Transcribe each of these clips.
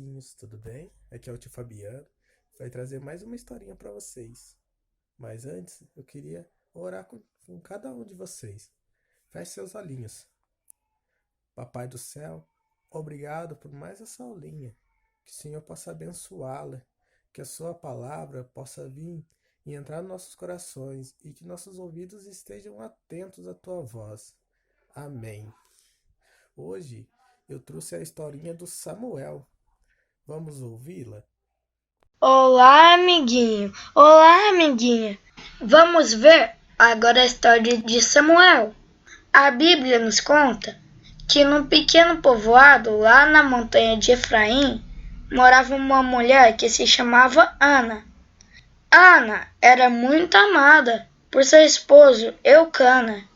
amiguinhos, tudo bem? Aqui é o tio Fabiano, vai trazer mais uma historinha para vocês. Mas antes, eu queria orar com cada um de vocês. Feche seus olhinhos. Papai do céu, obrigado por mais essa aulinha. Que o Senhor possa abençoá-la, que a sua palavra possa vir e entrar nos nossos corações e que nossos ouvidos estejam atentos à tua voz. Amém. Hoje eu trouxe a historinha do Samuel. Vamos ouvi-la? Olá, amiguinho! Olá, amiguinha! Vamos ver agora a história de Samuel. A Bíblia nos conta que num pequeno povoado lá na montanha de Efraim morava uma mulher que se chamava Ana. Ana era muito amada por seu esposo Eucana.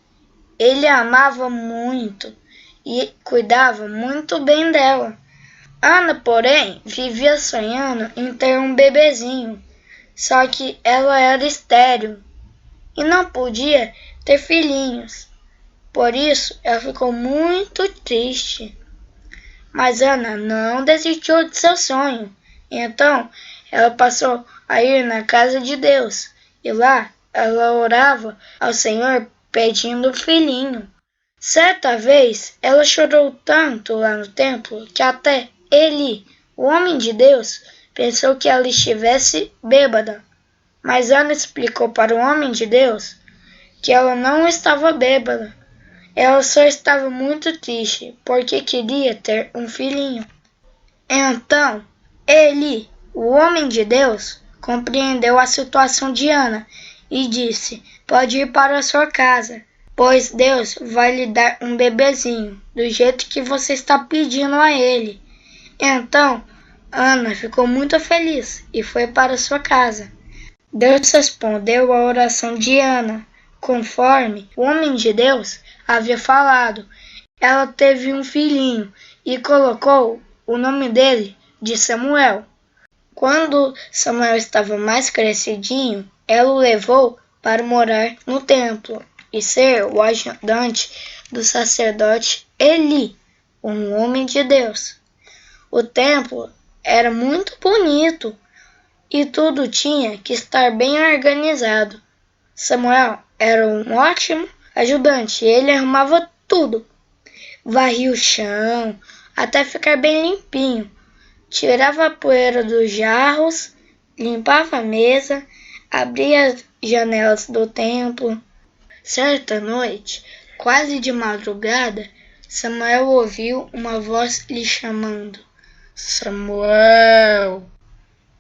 Ele a amava muito e cuidava muito bem dela. Ana, porém, vivia sonhando em ter um bebezinho, só que ela era estéril e não podia ter filhinhos. Por isso, ela ficou muito triste. Mas Ana não desistiu de seu sonho. Então, ela passou a ir na casa de Deus e lá ela orava ao Senhor pedindo um filhinho. Certa vez, ela chorou tanto lá no templo que até Eli, o homem de Deus, pensou que ela estivesse bêbada. Mas Ana explicou para o homem de Deus que ela não estava bêbada. Ela só estava muito triste porque queria ter um filhinho. Então, Eli, o homem de Deus, compreendeu a situação de Ana e disse: "Pode ir para a sua casa, pois Deus vai lhe dar um bebezinho, do jeito que você está pedindo a ele." Então, Ana ficou muito feliz e foi para sua casa. Deus respondeu à oração de Ana, conforme o homem de Deus havia falado. Ela teve um filhinho e colocou o nome dele de Samuel. Quando Samuel estava mais crescidinho, ela o levou para morar no templo e ser o ajudante do sacerdote Eli, um homem de Deus. O templo era muito bonito e tudo tinha que estar bem organizado. Samuel era um ótimo ajudante e ele arrumava tudo. Varria o chão até ficar bem limpinho. Tirava a poeira dos jarros, limpava a mesa, abria as janelas do templo. Certa noite, quase de madrugada, Samuel ouviu uma voz lhe chamando: "Samuel!"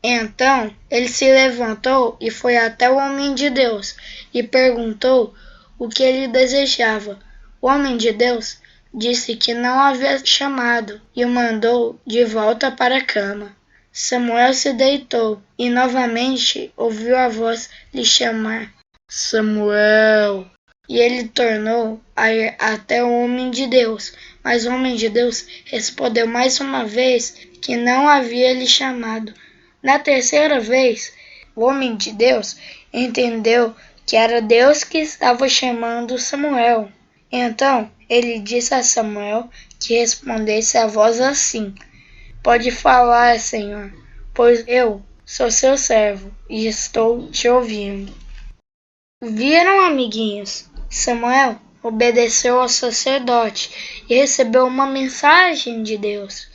Então ele se levantou e foi até o homem de Deus e perguntou o que ele desejava. O homem de Deus disse que não havia chamado e o mandou de volta para a cama. Samuel se deitou e novamente ouviu a voz lhe chamar: "Samuel!" E ele tornou a ir até o homem de Deus, mas o homem de Deus respondeu mais uma vez que não havia lhe chamado. Na terceira vez, o homem de Deus entendeu que era Deus que estava chamando Samuel. Então ele disse a Samuel que respondesse à voz assim: "Pode falar, Senhor, pois eu sou seu servo e estou te ouvindo." Viram, amiguinhos? Samuel obedeceu ao sacerdote e recebeu uma mensagem de Deus.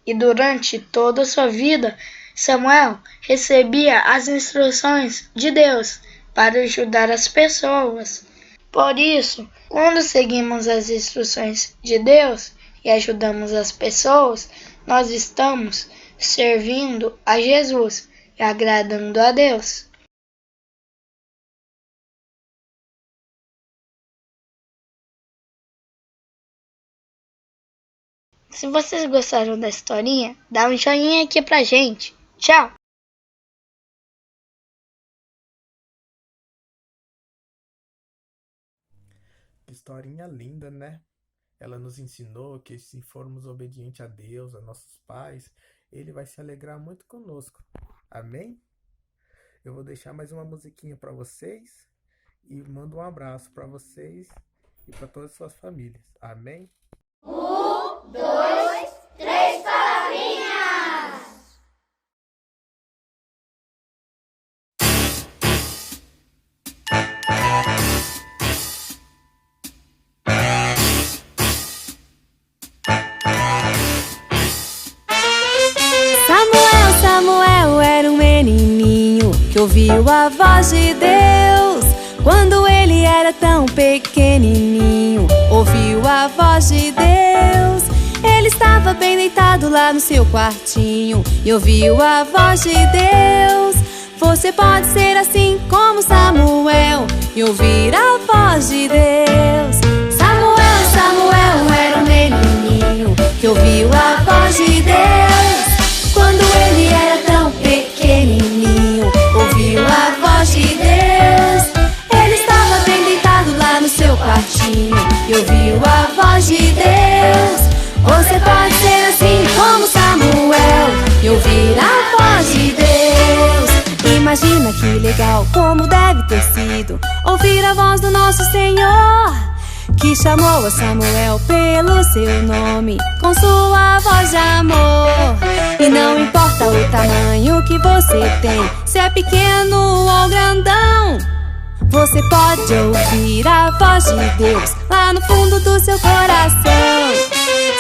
E durante toda a sua vida, Samuel recebia as instruções de Deus para ajudar as pessoas. Por isso, quando seguimos as instruções de Deus e ajudamos as pessoas, nós estamos servindo a Jesus e agradando a Deus. Se vocês gostaram da historinha, dá um joinha aqui pra gente. Tchau! Que historinha linda, né? Ela nos ensinou que se formos obedientes a Deus, a nossos pais, Ele vai se alegrar muito conosco. Amém? Eu vou deixar mais uma musiquinha para vocês e mando um abraço para vocês e para todas as suas famílias. Amém? 1, 2, 3 palavrinhas! menininho que ouviu a voz de Deus. Quando ele era tão pequenininho, ouviu a voz de Deus. Ele estava bem deitado lá no seu quartinho e ouviu a voz de Deus. Você pode ser assim como Samuel e ouvir a voz de Deus. Samuel, Samuel era um menininho que ouviu a voz de Deus. Quando ele era tão pequenininho, ouviu a voz de Deus. Ele estava bem deitado lá no seu quartinho e ouviu a voz de Deus. Você pode ser assim como Samuel e ouvir a voz de Deus. Imagina que legal, como deve ter sido ouvir a voz do nosso Senhor, que chamou a Samuel pelo seu nome, com sua voz de amor. E não importa o tamanho que você tem, se é pequeno ou grandão, você pode ouvir a voz de Deus lá no fundo do seu coração.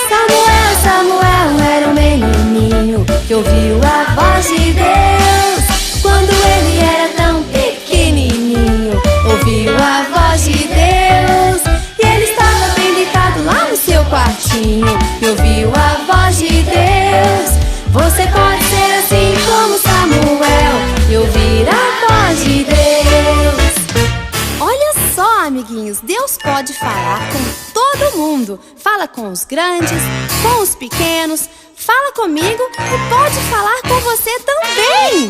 Samuel, Samuel era um menininho que ouviu a voz de Deus. Quando ele era tão pequenininho, ouviu a voz de Deus. E ele estava bem deitado lá no seu quartinho e ouviu a voz de Deus. Você pode ser assim como Samuel e ouvir a voz de Deus. Olha só, amiguinhos, Deus pode falar com todo mundo. Fala com os grandes, com os pequenos. Fala comigo e pode falar com você também.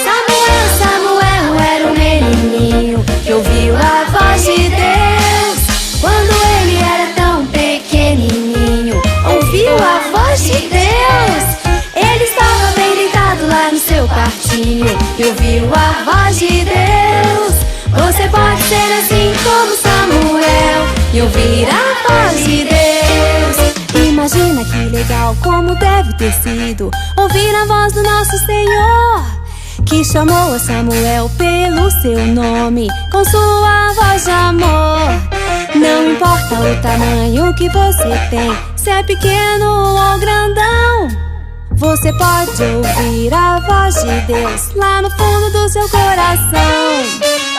Samuel, Samuel era um menininho que ouviu a voz de Deus. Quando ele era tão pequenininho, ouviu a voz de Deus. Ele estava bem deitado lá no seu quartinho e ouviu a voz de Deus. Você pode ser assim como Samuel e ouvir a voz de Deus. Imagina que legal, como deve ter sido ouvir a voz do nosso Senhor, que chamou a Samuel pelo seu nome, com sua voz de amor. Não importa o tamanho que você tem, se é pequeno ou grandão, você pode ouvir a voz de Deus lá no fundo do seu coração.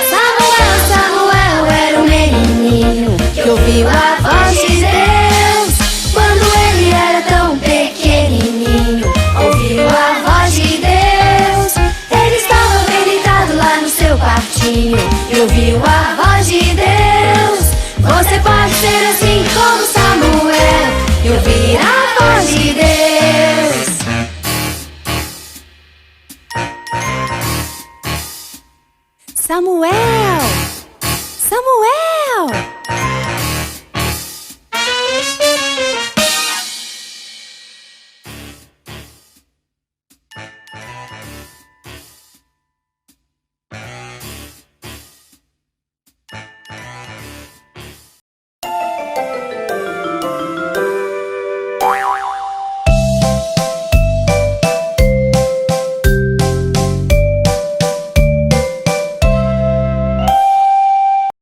Samuel, Samuel era um menininho que ouviu a voz de Deus. Quando ele era tão pequenininho, ouviu a voz de Deus. Ele estava bem deitado lá no seu quartinho e ouviu a voz de Deus. Você pode ser assim como Samuel e ouvir a voz de Deus. Samuel! Samuel!